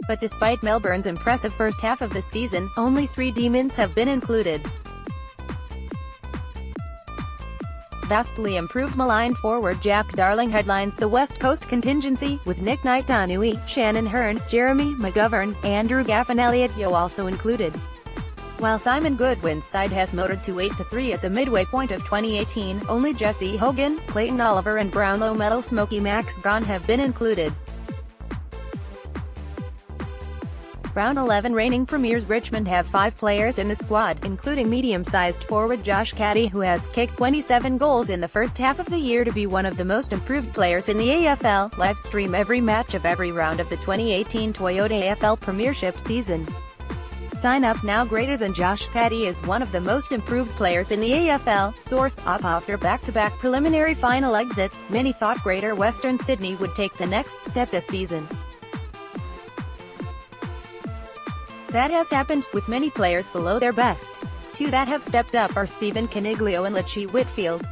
But despite Melbourne's impressive first half of the season, only 3 Demons have been included. Vastly improved maligned forward Jack Darling headlines the West Coast contingency, with Nic Naitanui, Shannon Hurn, Jeremy McGovern, Andrew Gaff and Elliot Yeo also included. While Simon Goodwin's side has motored to 8-3 at the midway point of 2018, only Jesse Hogan, Clayton Oliver and Brownlow medal smoky Max Gawn have been included. Round 11 reigning premiers Richmond have 5 players in the squad, including medium-sized forward Josh Caddy, who has kicked 27 goals in the first half of the year to be one of the most improved players in the AFL. Live stream every match of every round of the 2018 Toyota AFL Premiership season. Sign up now. Greater than Josh Caddy is one of the most improved players in the AFL. Source: up after back-to-back preliminary final exits, many thought Greater Western Sydney would take the next step this season. That has happened, with many players below their best. 2 that have stepped up are Stephen Coniglio and Richie Whitfield.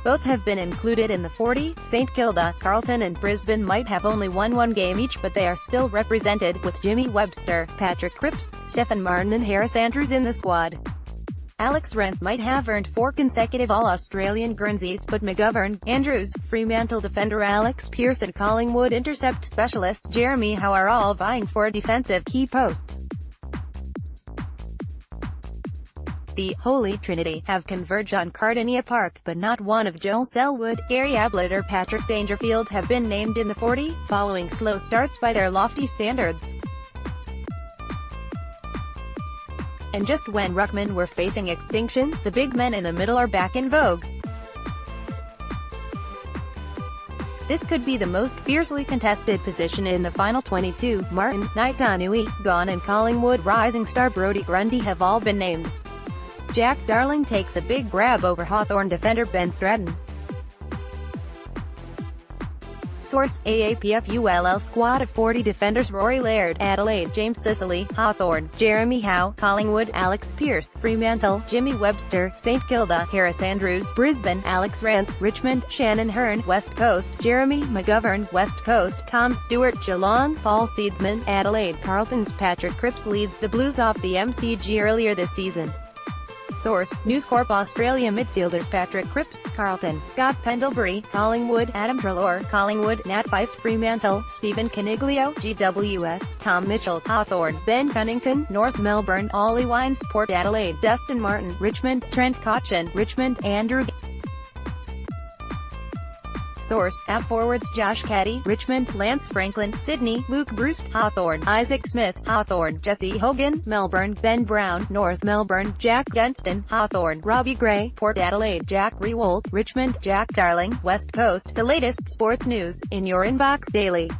Both have been included in the 40. St Kilda, Carlton and Brisbane might have only won 1 game each, but they are still represented, with Jimmy Webster, Patrick Cripps, Stephen Martin and Harris Andrews in the squad. Alex Rance might have earned 4 consecutive All-Australian Guernseys, but McGovern, Andrews, Fremantle defender Alex Pearce and Collingwood intercept specialist Jeremy Howe are all vying for a defensive key post. The Holy Trinity have converged on Cardinia Park, but not one of Joel Selwood, Gary Ablett or Patrick Dangerfield have been named in the 40, following slow starts by their lofty standards. And just when ruckmen were facing extinction, the big men in the middle are back in vogue. This could be the most fiercely contested position in the final 22. Martin, Naitanui, Gawn and Collingwood rising star Brodie Grundy have all been named. Jack Darling takes a big grab over Hawthorn defender Ben Stratton. Source: AAPFULL squad of 40 defenders Rory Laird, Adelaide, James Sicily, Hawthorn, Jeremy Howe, Collingwood, Alex Pearce, Fremantle, Jimmy Webster, St Kilda, Harris Andrews, Brisbane, Alex Rance, Richmond, Shannon Hurn, West Coast, Jeremy McGovern, West Coast, Tom Stewart, Geelong, Paul Seedsman, Adelaide, Carlton's Patrick Cripps leads the Blues off the MCG earlier this season. Source: News Corp. Australia midfielders Patrick Cripps, Carlton, Scott Pendlebury, Collingwood, Adam Treloar, Collingwood, Nat Fyfe, Fremantle, Stephen Coniglio, GWS, Tom Mitchell, Hawthorn, Ben Cunnington, North Melbourne, Ollie Wines, Port Adelaide, Dustin Martin, Richmond, Trent Cotchin, Richmond, Andrew. Source: app forwards Josh Caddy, Richmond, Lance Franklin, Sydney, Luke Bruce, Hawthorn, Isaac Smith, Hawthorn, Jesse Hogan, Melbourne, Ben Brown, North Melbourne, Jack Gunston, Hawthorn, Robbie Gray, Port Adelaide, Jack Riewoldt, Richmond, Jack Darling, West Coast. The latest sports news, in your inbox daily.